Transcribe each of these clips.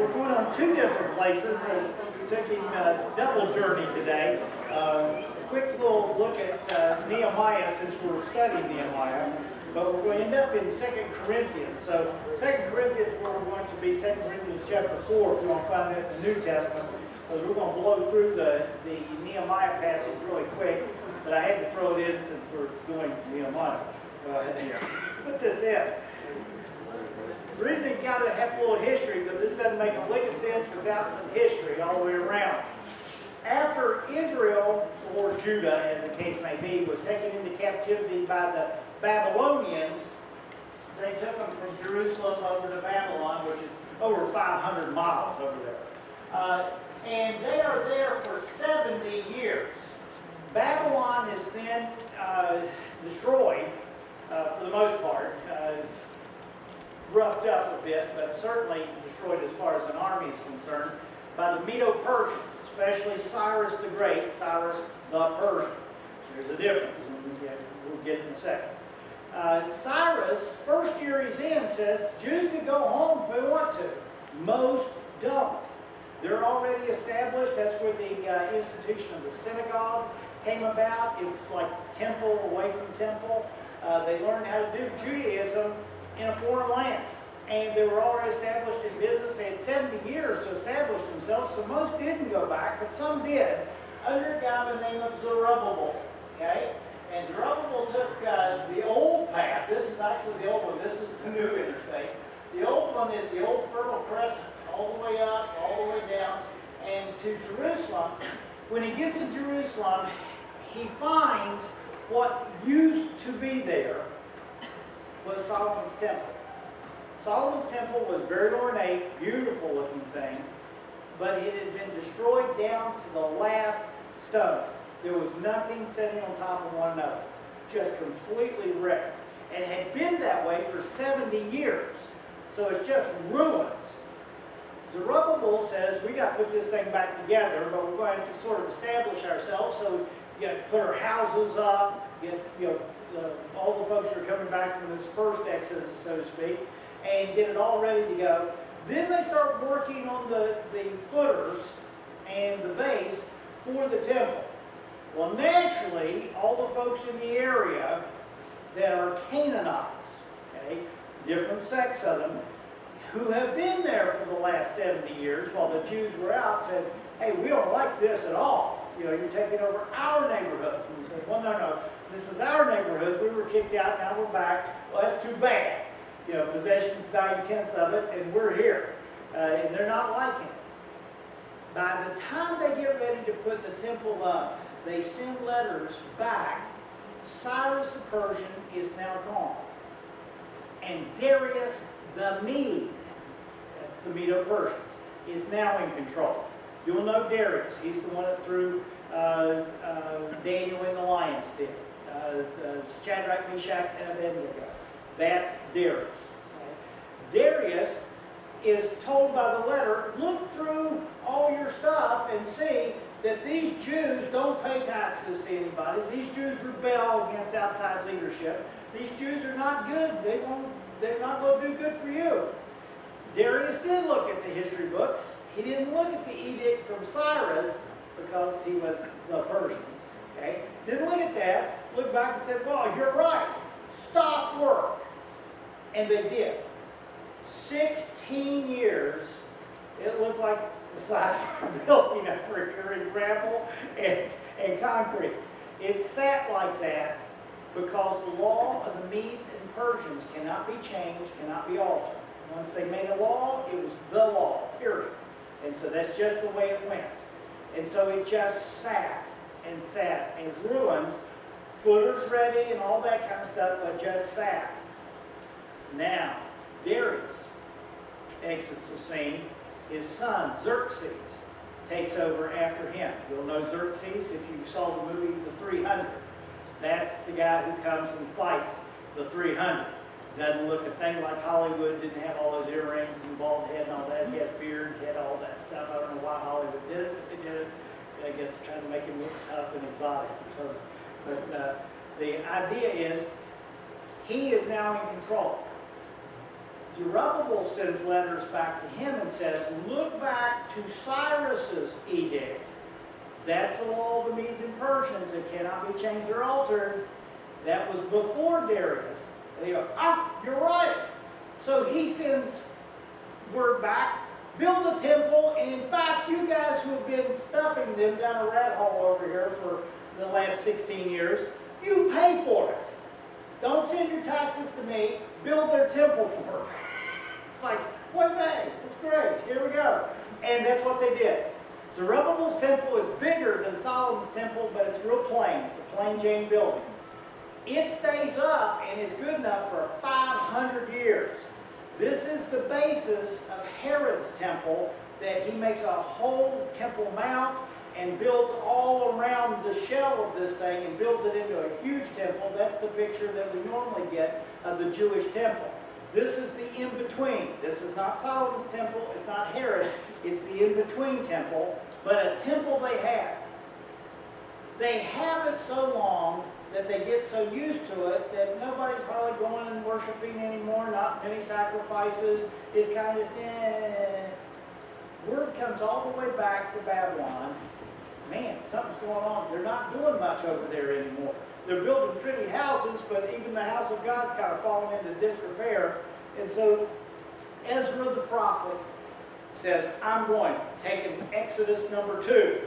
we're going on two different places and taking a double journey today. A quick little look at Nehemiah since we're studying Nehemiah, but we're going to end up in 2 Corinthians. So 2 Corinthians, we're going to be 2 Corinthians chapter 4 if you want to find it in the New Testament. So we're going to blow through the Nehemiah passage really quick, but I had to throw it in since we're going to Nehemiah. So I had to put this in. The reason you got to have a little history, because this doesn't make a lick of sense without some history all the way around. After Israel, or Judah as the case may be, was taken into captivity by the Babylonians, they took them from Jerusalem over to Babylon, which is over 500 miles over there. And they are there for 70 years. Babylon is then destroyed, for the most part, roughed up a bit, but certainly destroyed as far as an army is concerned, by the Medo-Persians, especially Cyrus the Great, Cyrus the Persian. There's a difference, and we'll get in a second. Cyrus, first year he's in, says Jews can go home if they want to. Most don't. They're already established. That's where the institution of the synagogue came about. It was like temple away from temple. They learned how to do Judaism in a foreign land. And they were already established in business. They had 70 years to establish themselves, so most didn't go back, but some did, under a guy by the name of Zerubbabel. Okay? And Zerubbabel took the old path. This is actually the old one. This is the new interstate. The old one is the old Fertile Crescent, all the way up, all the way down, and to Jerusalem. When he gets to Jerusalem, he finds what used to be there was Solomon's temple. Solomon's temple was very ornate, beautiful looking thing, but it had been destroyed down to the last stone. There was nothing sitting on top of one another, just completely wrecked. And it had been that way for 70 years, so it's just ruins. Zerubbabel says, we got to put this thing back together, but we're going to sort of establish ourselves, so we got to put our houses up, get, all the folks who are coming back from this first exodus, so to speak, and get it all ready to go. Then they start working on the footers and the base for the temple. Well, naturally, all the folks in the area that are Canaanites, okay, different sects of them, who have been there for the last 70 years while the Jews were out, said, hey, we don't like this at all. You're taking over our neighborhoods. And we said, well, no, this is our neighborhood. We were kicked out, now we're back. Well, that's too bad. Possession's 9/10 of it, and we're here. And they're not liking it. By the time they get ready to put the temple up, they send letters back. Cyrus the Persian is now gone. And Darius the Mede, that's the Medo-Persians, is now in control. You'll know Darius. He's the one that threw Daniel in the lion's den. Shadrach, Meshach, and Abednego. That's Darius. Okay? Darius is told by the letter, look through all your stuff and see that these Jews don't pay taxes to anybody. These Jews rebel against outside leadership. These Jews are not good. They're not going to do good for you. Darius did look at the history books. He didn't look at the edict from Cyrus because he was the Persian. Okay? Didn't look at that. Looked back and said, well, you're right. Stop work. And they did. 16 years, it looked like the size of a building over here in gravel and concrete. It sat like that because the law of the Medes and Persians cannot be changed, cannot be altered. Once they made a law, it was the law, period. And so that's just the way it went. And so it just sat and ruined, footers ready and all that kind of stuff, but just sat. Now, Darius exits the scene. His son, Xerxes, takes over after him. You'll know Xerxes if you saw the movie The 300. That's the guy who comes and fights the 300. Doesn't look a thing like Hollywood, didn't have all those earrings and bald head and all that. He had beard, he had all that stuff. I don't know why Hollywood did it, but they did it. I guess trying to make him look tough and exotic or something. But the idea is he is now in control. Zerubbabel sends letters back to him and says, look back to Cyrus's edict. That's the law of the Medes and Persians. It cannot be changed or altered. That was before Darius. And they go, you're right. So he sends word back, build a temple, and in fact, you guys who have been stuffing them down a rat hole over here for the last 16 years, you pay for it. Don't send your taxes to me. Build their temple for them. It's like, what day? It's great. Here we go. And that's what they did. Zerubbabel's temple is bigger than Solomon's temple, but it's real plain. It's a plain Jane building. It stays up and is good enough for 500 years. This is the basis of Herod's temple, that he makes a whole temple mount and builds all around the shell of this thing and builds it into a huge temple. That's the picture that we normally get of the Jewish temple. This is the in-between. This is not Solomon's temple. It's not Herod. It's the in-between temple, but a temple they have. They have it so long that they get so used to it that nobody's hardly going and worshiping anymore, not many sacrifices. It's kind of just, Word comes all the way back to Babylon. Man, something's going on. They're not doing much over there anymore. They're building pretty houses, but even the house of God's kind of fallen into disrepair. And so Ezra the prophet says, I'm going, taking Exodus number 2.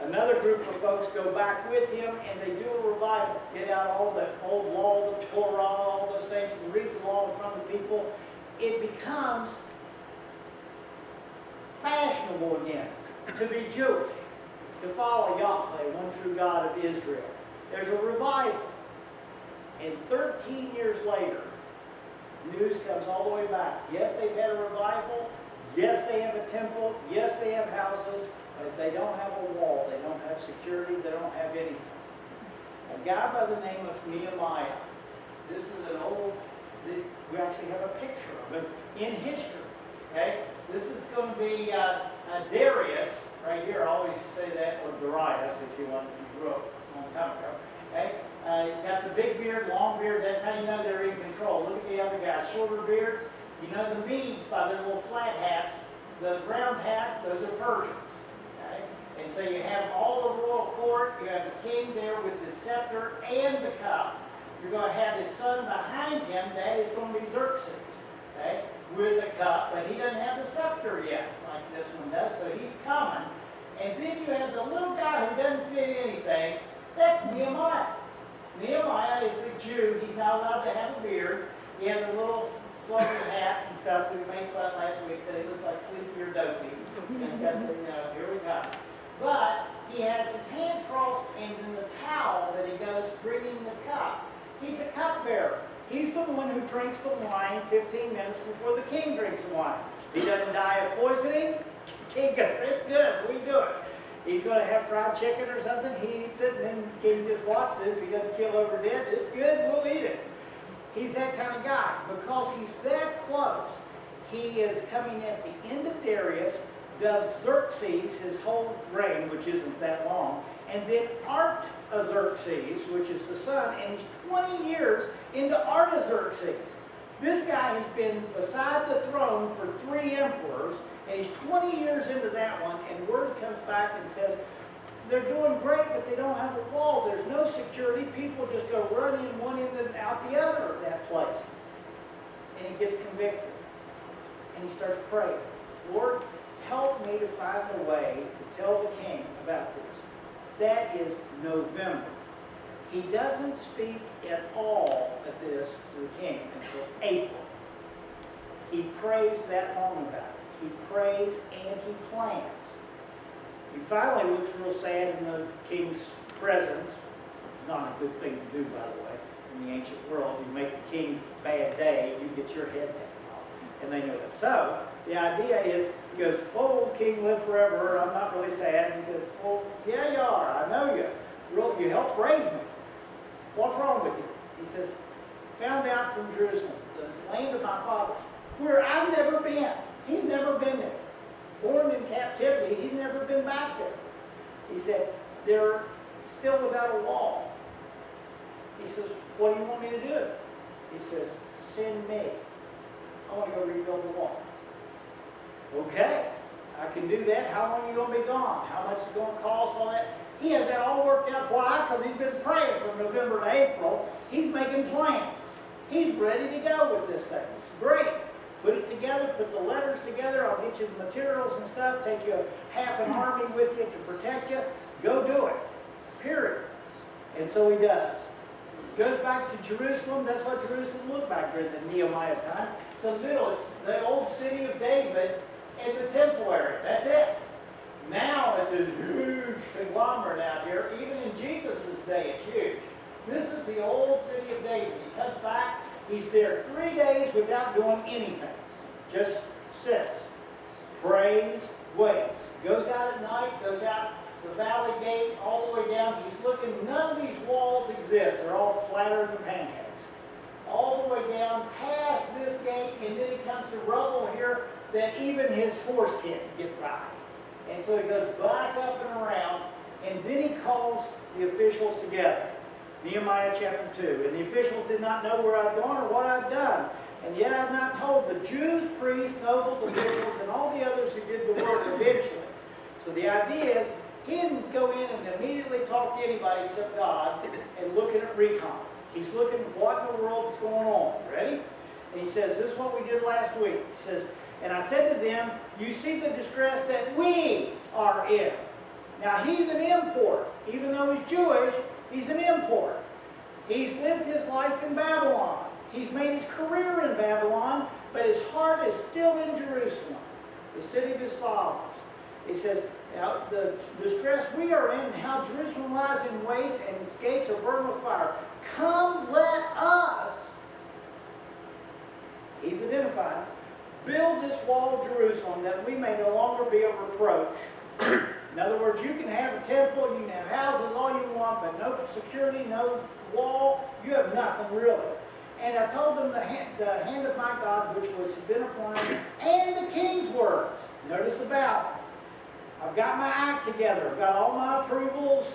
Another group of folks go back with him, and they do a revival. Get out all the old law, the Torah, all those things, and read the law in front of people. It becomes fashionable again to be Jewish, to follow Yahweh, one true God of Israel. There's a revival. And 13 years later, news comes all the way back. Yes, they've had a revival. Yes, they have a temple. Yes, they have houses. But they don't have a wall. They don't have security. They don't have anything. A guy by the name of Nehemiah. This is an old, we actually have a picture of him in history. Okay? This is going to be Darius, right here. I always say that, or Darius, if you want, if you grew up a long time ago. Okay? Got the big beard, long beard. That's how you know they're in control. Look at the other guys, shorter beards. You know the Medes by their little flat hats. The round hats, those are Persians. Okay? And so you have all the royal court. You have the king there with the scepter and the cup. You're going to have his son behind him. That is going to be Xerxes. Okay? With the cup, but he doesn't have the scepter yet, like this one does, so he's coming. And then you have the little guy who doesn't fit anything. That's Nehemiah. Nehemiah is a Jew. He's not allowed to have a beard. He has a little floating hat and stuff. We made fun last week, said he looks like Sleepy or Dopey. He's got the, here we go. But he has his hands crossed, and in the towel that he goes bringing the cup. He's a cupbearer. He's the one who drinks the wine 15 minutes before the king drinks the wine. He doesn't die of poisoning. The king goes, it's good, we do it. He's going to have fried chicken or something. He eats it, and then the king just watches it. If he doesn't kill over dead, it's good, we'll eat it. He's that kind of guy. Because he's that close, he is coming at the end of Darius, does Xerxes, his whole reign, which isn't that long, and then Artaxerxes, which is the son, and he's 20 years into Artaxerxes. This guy has been beside the throne for 3 emperors, and he's 20 years into that one, and word comes back and says, they're doing great, but they don't have a wall. There's no security. People just go running one end and out the other of that place. And he gets convicted. And he starts praying, Lord, help me to find a way to tell the king about this. That is November. He doesn't speak at all at this to the king until April. He prays that long about it. He prays and he plans. He finally looks real sad in the king's presence. Not a good thing to do, by the way. In the ancient world, you make the king's bad day, you get your head taken off. And they know that. So, the idea is, he goes, oh, king, live forever. I'm not really sad. And he goes, well, yeah, you are. I know you. You helped raise me. What's wrong with you? He says, found out from Jerusalem, the land of my fathers, where I've never been. He's never been there. Born in captivity, he's never been back there. He said, they're still without a wall. He says, what do you want me to do? He says, send me. I want to go rebuild the wall. Okay, I can do that. How long are you going to be gone? How much is it going to cost, all that? He has that all worked out. Why? Because he's been praying from November to April. He's making plans. He's ready to go with this thing. It's great. Put it together, put the letters together. I'll get you the materials and stuff. Take you half an army with you to protect you. Go do it. Period. And so he does. Goes back to Jerusalem. That's what Jerusalem looked like during the Nehemiah's time. It's the old city of David and the temple area. That's it. Now it's a huge conglomerate out here. Even in Jesus' day, it's huge. This is the old city of David. He comes back. He's there 3 days without doing anything. Just sits, prays, waits. Goes out at night, goes out the valley gate all the way down. He's looking. None of these walls exist. They're all flatter than pancakes. All the way down past this gate, and then he comes to rubble here that even his horse can't get by. And so he goes back up and around, and then he calls the officials together. Nehemiah chapter 2. And the officials did not know where I'd gone or what I'd done. And yet I've not told the Jews, priests, nobles, officials, and all the others who did the work eventually. So the idea is, he didn't go in and immediately talk to anybody except God and looking at recon. He's looking at what in the world is going on. Ready? And he says, this is what we did last week. He says, and I said to them, you see the distress that we are in. Now he's an import. Even though he's Jewish, he's an import. He's lived his life in Babylon. He's made his career in Babylon, but his heart is still in Jerusalem, the city of his fathers. He says, now the distress we are in, and how Jerusalem lies in waste, and its gates are burned with fire. Come, let us, he's identified, build this wall of Jerusalem that we may no longer be a reproach. In other words, you can have a temple, you can have houses all you want, but no security, no wall, you have nothing really. And I told them the hand of my God, which was been upon him, and the king's words. Notice the balance. I've got my act together. I've got all my approvals.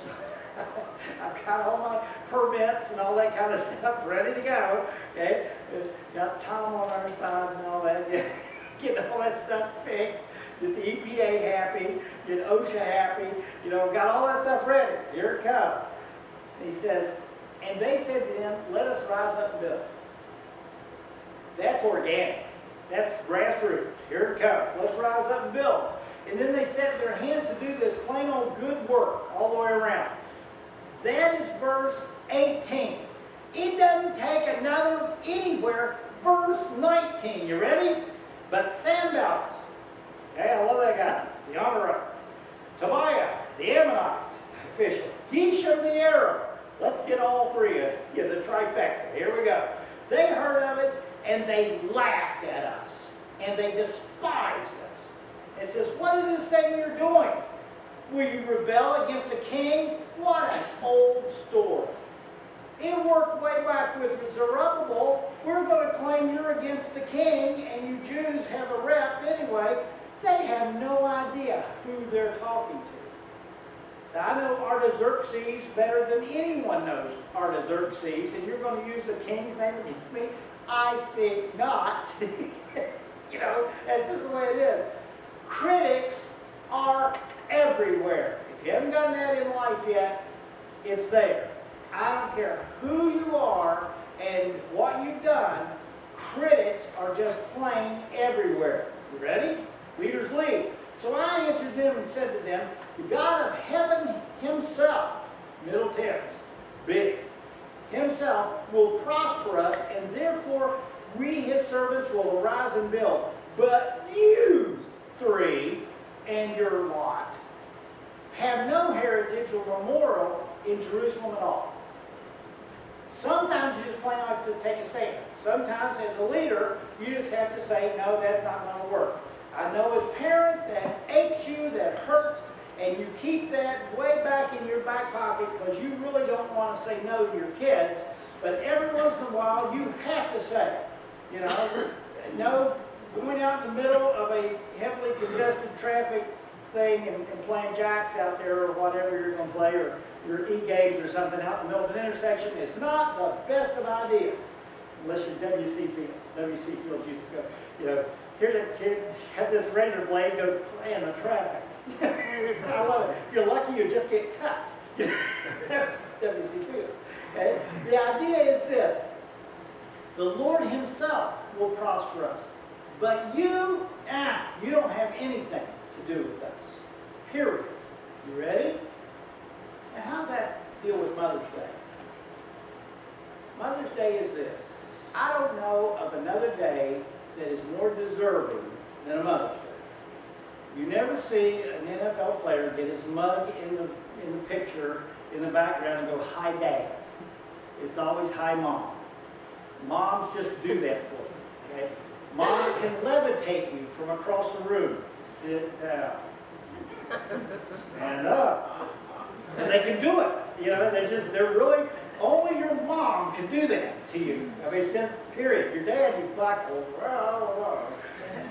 I've got all my permits and all that kind of stuff ready to go. Okay, got Tom on our side and all that. Get all that stuff fixed. Get the EPA happy. Get OSHA happy. Got all that stuff ready. Here it comes. He says, and they said to him, let us rise up and build. That's organic. That's grassroots. Here it comes. Let's rise up and build. And then they set their hands to do this plain old good work all the way around. That is verse 18. It doesn't take another anywhere. Verse 19. You ready? But Sanballat, okay, I love that guy, the Amorite. Tobiah, the Ammonite official. Geshem the Arab. Let's get all three of you, the trifecta. Here we go. They heard of it, and they laughed at us. And they despised us. It says, what is this thing you're doing? Will you rebel against a king? What an old story. It worked way back with Zerubbabel. We're going to claim you're against the king, and you Jews have a rep anyway. They have no idea who they're talking to. Now, I know Artaxerxes better than anyone knows Artaxerxes, and you're going to use the king's name against me? I think not. That's just the way it is. Critics are everywhere. If you haven't gotten that in life yet, it's there. I don't care who you are and what you've done, critics are just plain everywhere. You ready? Leaders lead. So I answered them and said to them, the God of heaven himself, middle tense, big, himself will prosper us, and therefore we, his servants, will arise and build. But you three and your lot have no heritage or memorial in Jerusalem at all. Sometimes you just plain have to take a stand. Sometimes as a leader, you just have to say, no, that's not going to work. I know as parents that aches you, that hurts, and you keep that way back in your back pocket because you really don't want to say no to your kids, but every once in a while you have to say it. No going out in the middle of a heavily congested traffic thing and playing jacks out there or whatever you're going to play, or your E-games or something out in the middle of an intersection is not the best of ideas, unless you're W.C. Fields. W.C. Fields used to go, you know, here's a kid, had this razor blade go play in the traffic. I love it. If you're lucky, you just get cut. That's W.C. Fields. Okay? The idea is this. The Lord himself will prosper us. But you don't have anything to do with us. Period. You ready? Now, how's that deal with Mother's Day? Mother's Day is this. I don't know of another day that is more deserving than a Mother's Day. You never see an NFL player get his mug in the picture in the background and go, "Hi, Dad." It's always, "Hi, Mom." Moms just do that for you. Okay? Moms can levitate you from across the room. Sit down. Stand up. And they can do it. You know, they're really, only your mom can do that to you. I mean, it's just, period. Your dad, you like, well,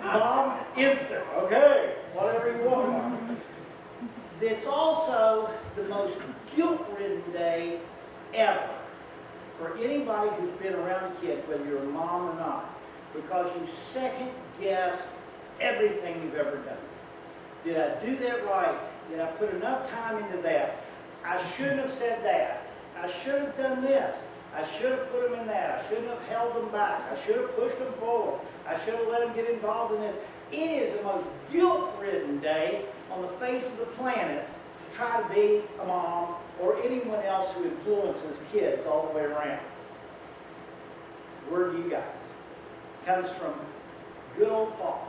Mom, instant. Okay, whatever you want, Mom. It's also the most guilt-ridden day ever for anybody who's been around a kid, whether you're a mom or not, because you second-guess everything you've ever done. Did I do that right? Did I put enough time into that? I shouldn't have said that. I should have done this. I should have put them in that. I shouldn't have held them back. I should have pushed them forward. I should have let them get involved in this. It is the most guilt-ridden day on the face of the planet to try to be a mom or anyone else who influences kids all the way around. Word, you guys, comes from good old Paul.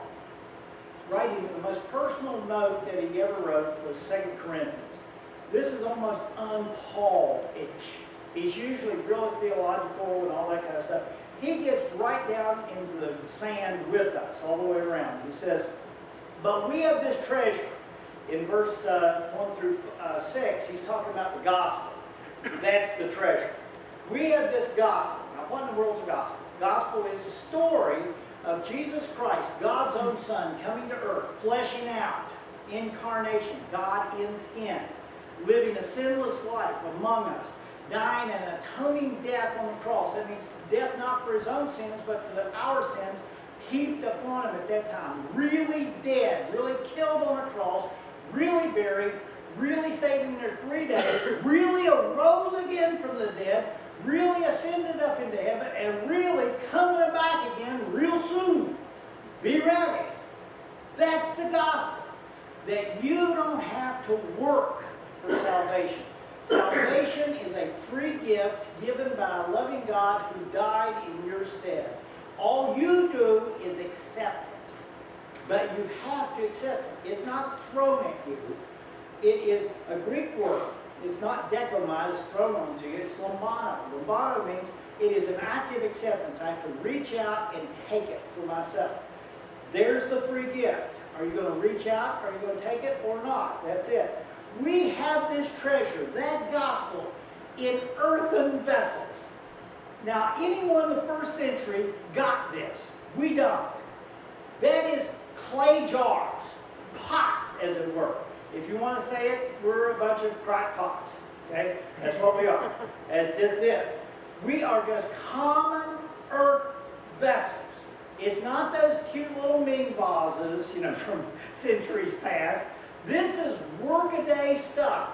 Writing the most personal note that he ever wrote was 2 Corinthians. This is almost un-Paul-ish. He's usually really theological and all that kind of stuff. He gets right down into the sand with us all the way around. He says, "But we have this treasure." In verse 1 through 6, he's talking about the gospel. That's the treasure. We have this gospel. Now, what in the world's a gospel? Gospel is a story of Jesus Christ, God's own Son, coming to earth, fleshing out, incarnation, God in skin, living a sinless life among us, dying an atoning death on the cross. That means death not for his own sins, but for our sins, heaped upon him at that time. Really dead, really killed on a cross, really buried, really stayed in there 3 days, really arose again from the dead, really ascended up into heaven, and really coming back again real soon. Be ready. That's the gospel. That you don't have to work for salvation. Salvation is a free gift given by a loving God who died in your stead. All you do is accept it. But you have to accept it. It's not thrown at you. It is a Greek word. It's not dekomai, it's thrown onto you. It's lambano. Lambano means it is an active acceptance. I have to reach out and take it for myself. There's the free gift. Are you going to reach out? Are you going to take it or not? That's it. We have this treasure, that gospel, in earthen vessels. Now, anyone in the first century got this. We don't. That is clay jars, pots, as it were. If you want to say it, we're a bunch of crackpots. Okay? That's what we are. That's just it. We are just common earth vessels. It's not those cute little Ming vases, from centuries past. This is workaday stuff.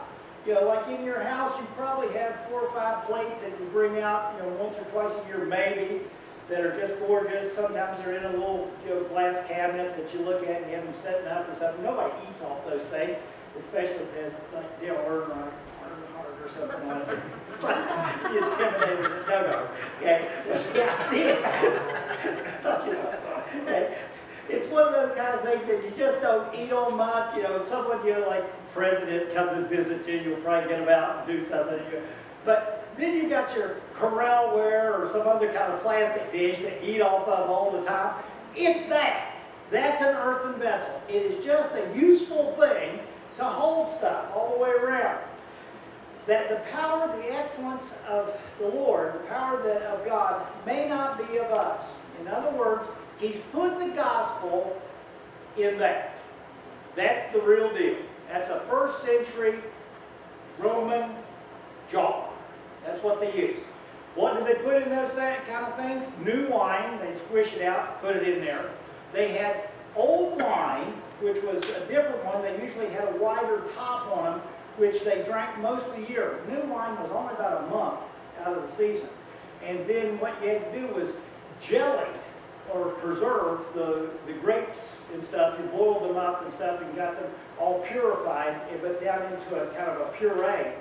Like in your house, you probably have 4 or 5 plates that you bring out, once or twice a year, maybe, that are just gorgeous. Sometimes they're in a little, glass cabinet that you look at and you have them setting up or something. Nobody eats off those things, especially if there's like Dale Earnhardt or something on it. It's like you intimidated. No. Okay, that's the idea. Okay. It's one of those kind of things that you just don't eat on much. Someone, like president comes and visits you, you'll probably get them out and do something. But then you got your Corralware or some other kind of plastic dish that you eat off of all the time. It's that. That's an earthen vessel. It is just a useful thing to hold stuff all the way around. That the power, the excellence of the Lord, the power of God may not be of us. In other words, He's put the gospel in that. That's the real deal. That's a first century Roman jar. That's what they used. What did they put in those kind of things? New wine, they'd squish it out, put it in there. They had old wine, which was a different one. They usually had a wider top on them, which they drank most of the year. New wine was only about a month out of the season. And then what you had to do was jelly or preserve the grapes and stuff. You boiled them up and stuff and got them all purified, but down into a kind of a puree.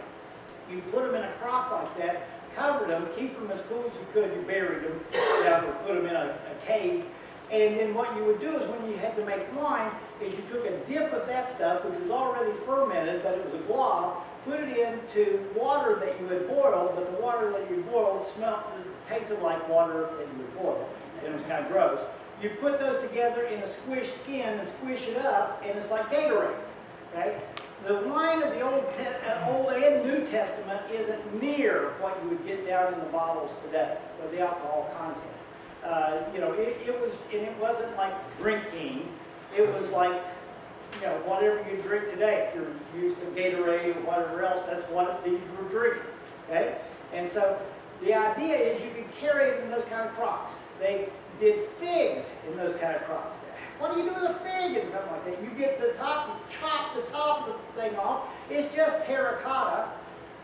You put them in a crock like that, covered them, keep them as cool as you could. You buried them down or put them in a cave. And then what you would do is when you had to make wine, is you took a dip of that stuff, which was already fermented, but it was a blob, put it into water that you had boiled, but the water that you boiled tasted like water that you had boiled. And it was kind of gross. You put those together in a squished skin and squish it up, and it's like Gatorade. Okay? The wine of the Old and New Testament isn't near what you would get down in the bottles today with the alcohol content. It wasn't like drinking. It was like, whatever you drink today. If you're used to Gatorade or whatever else, that's what you were drinking. Okay? And so the idea is you could carry it in those kind of crocks. They did figs in those kind of crocks. What do you do with a fig and something like that? You get the top, you chop the top of the thing off. It's just terracotta.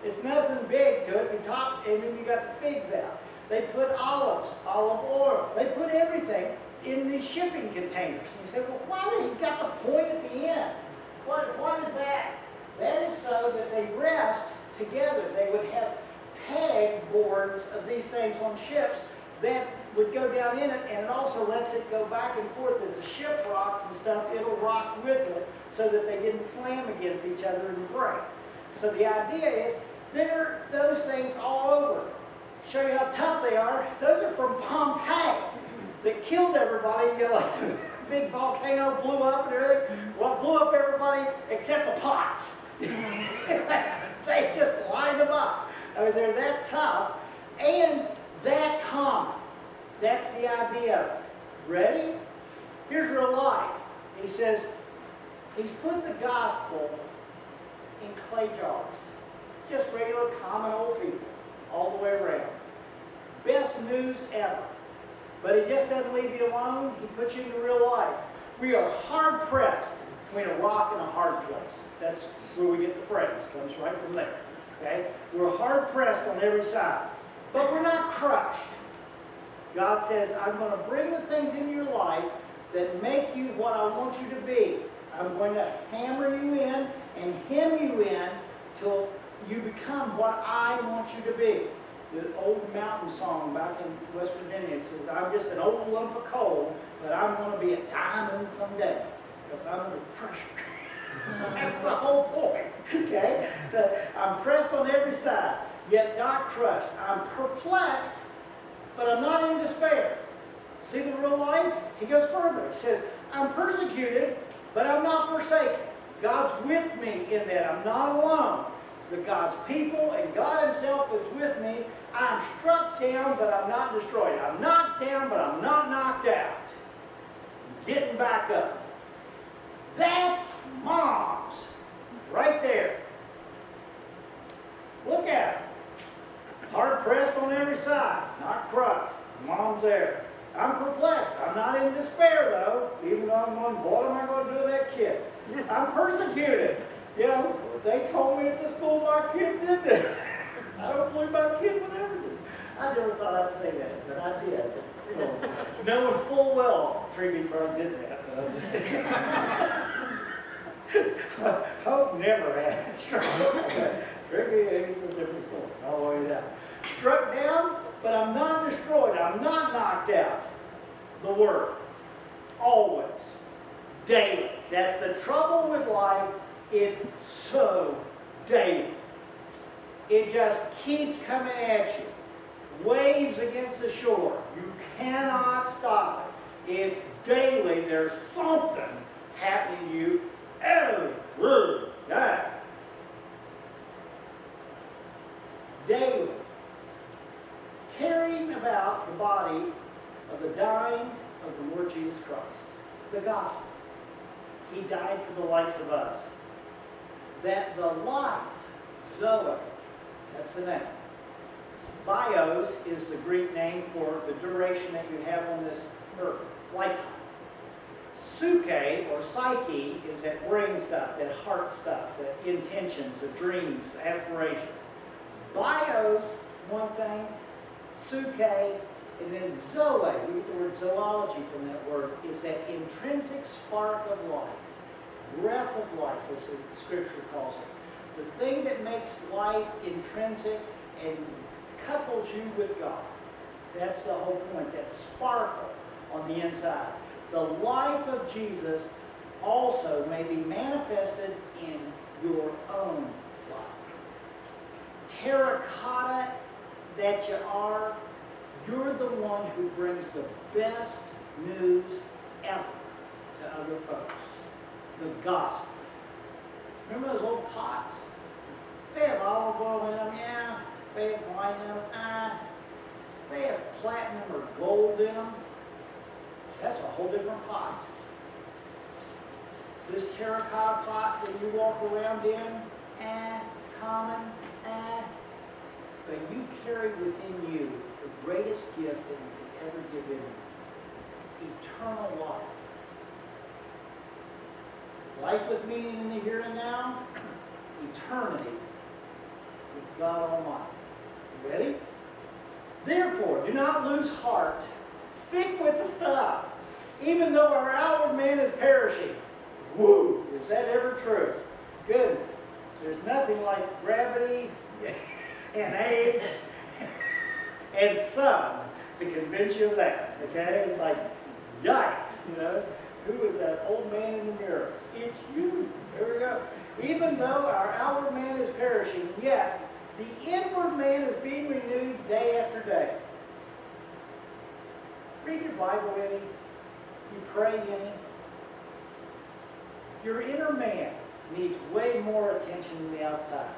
It's nothing big to it. You top, and then you got the figs out. They put olives, olive oil. They put everything in these shipping containers. And you say, well, why do you got the point at the end? What is that? That is so that they rest together. They would have peg boards of these things on ships that would go down in it, and it also lets it go back and forth as the ship rocked and stuff. It'll rock with it so that they didn't slam against each other and break. So the idea is there are those things all over. Show you how tough they are. Those are from Pompeii that killed everybody. Like the big volcano blew up and everything. Well, it blew up everybody except the pots. They just lined them up. I mean, they're that tough and that common. That's the idea. Ready? Here's real life. He says, he's put the gospel in clay jars. Just regular, common old people, all the way around. Best news ever. But he just doesn't leave you alone. He puts you into real life. We are hard-pressed between a rock and a hard place. That's where we get the phrase. Comes right from there. Okay? We're hard-pressed on every side. But we're not crushed. God says, I'm going to bring the things in your life that make you what I want you to be. I'm going to hammer you in and hem you in till you become what I want you to be. The old mountain song back in West Virginia says, I'm just an old lump of coal, but I'm going to be a diamond someday. Because I'm under pressure. That's the whole point. Okay? So I'm pressed on every side, yet not crushed. I'm perplexed, but I'm not in despair. See the real life? He goes further. He says, I'm persecuted, but I'm not forsaken. God's with me in that. I'm not alone. But God's people and God himself is with me. I'm struck down, but I'm not destroyed. I'm knocked down, but I'm not knocked out. I'm getting back up. That's moms right there. Look at her. Hard pressed on every side, not crushed. Mom's there. I'm perplexed. I'm not in despair, though, even though I'm going, what am I going to do with that kid? I'm persecuted. They told me at the school my kid did this. I don't believe my kid would ever do it. I never thought I'd say that, but I did. Knowing full well Triggy probably did that. Hope never had struck. Triggy is a different story, all the way down. Struck down, but I'm not destroyed. I'm not knocked out. The Word. Always. Daily. That's the trouble with life. It's so daily. It just keeps coming at you. Waves against the shore. You cannot stop it. It's daily. There's something happening to you every day. Daily. Carrying about the body of the dying of the Lord Jesus Christ. The gospel. He died for the likes of us. That the life, Zoe, that's the name, Bios is the Greek name for the duration that you have on this earth, lifetime. Suke or psyche is that brain stuff, that heart stuff, that intentions, the dreams, aspirations. Bios, one thing, suke, and then zoe, we get the word zoology from that word, is that intrinsic spark of life, breath of life, as the Scripture calls it. The thing that makes life intrinsic and couples you with God. That's the whole point, that sparkle on the inside. The life of Jesus also may be manifested in your own life. Terracotta that you are, you're the one who brings the best news ever to other folks. The gospel. Remember those old pots? They have olive oil in them, yeah. They have wine in them, They have platinum or gold in them. That's a whole different pot. This terracotta pot that you walk around in, it's common, But you carry within you the greatest gift that you could ever give anyone. Eternal life. Life with meaning in the here and now. Eternity with God Almighty. You ready? Therefore, do not lose heart. Stick with the stuff. Even though our outward man is perishing. Woo! Is that ever true? Goodness. There's nothing like gravity and age and sun to convince you of that. Okay? It's like, yikes, you know. Who is that old man in the mirror? It's you. There we go. Even though our outward man is perishing, yet the inward man is being renewed day after day. Read your Bible any. You pray any. Your inner man needs way more attention than the outside.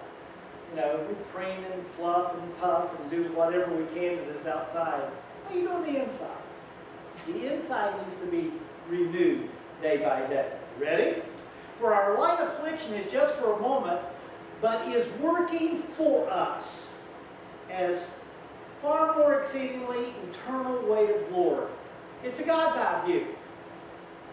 You know, we preen and fluff and puff and do whatever we can to this outside. What do you do on the inside? The inside needs to be renewed day by day. Ready? For our light affliction is just for a moment, but is working for us as far more exceedingly eternal weight of glory. It's a God's eye view.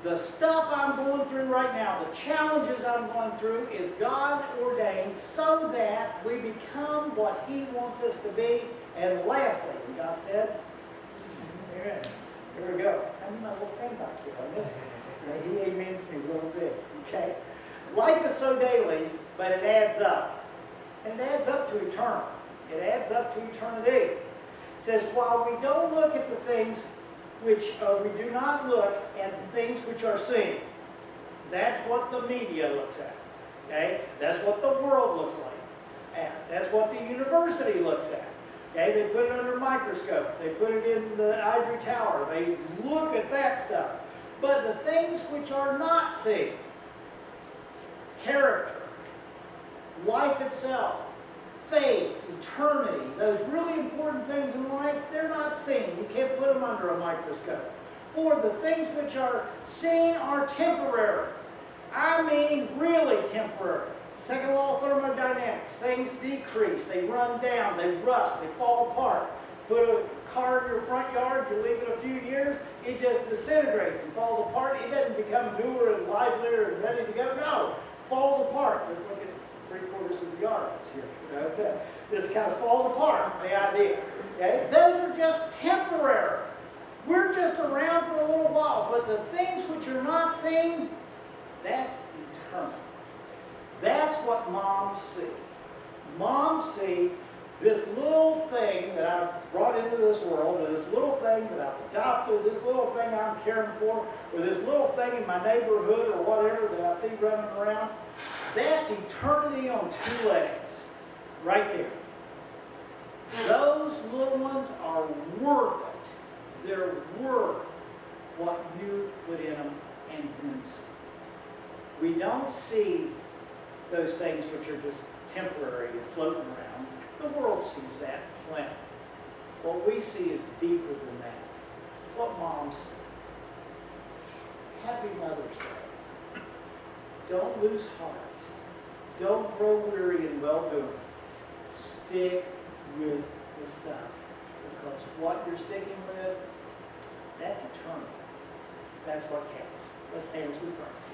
The stuff I'm going through right now, the challenges I'm going through, is God ordained so that we become what He wants us to be. And lastly, God said, Amen. Here we go. I need my little friend back here on this. He amens me real big. Okay? Life is so daily, but it adds up. And it adds up to eternal. It adds up to eternity. It says, while we don't look at the things which, we do not look at the things which are seen. That's what the media looks at. Okay? That's what the world looks like. That's what the university looks at. Okay? They put it under a microscope. They put it in the ivory tower. They look at that stuff. But the things which are not seen, character, life itself, faith, eternity, those really important things in life, they're not seen. You can't put them under a microscope. For the things which are seen are temporary. I mean really temporary. Second law of thermodynamics. Things decrease, they run down, they rust, they fall apart. Put a car in your front yard, you leave it a few years, it just disintegrates and falls apart. It doesn't become newer and livelier and ready to go. No, falls apart. Just look at 3/4 of the yard here. You know, this kind of falls apart, the idea. Okay? Those are just temporary. We're just around for a little while, but the things which are not seen, that's eternal. That's what moms see. Moms see this little thing that I've brought into this world, or this little thing that I've adopted, this little thing I'm caring for, or this little thing in my neighborhood or whatever that I see running around. That's eternity on 2 legs. Right there. Those little ones are worth it. They're worth what you put in them and then see. We don't see those things which are just temporary and floating around. The world sees that plenty. What we see is deeper than that. What moms see. Happy Mother's Day. Don't lose heart. Don't grow weary in well-doing. Stick with this stuff, because what you're sticking with, that's eternal. That's what counts. Let's stand as we pray.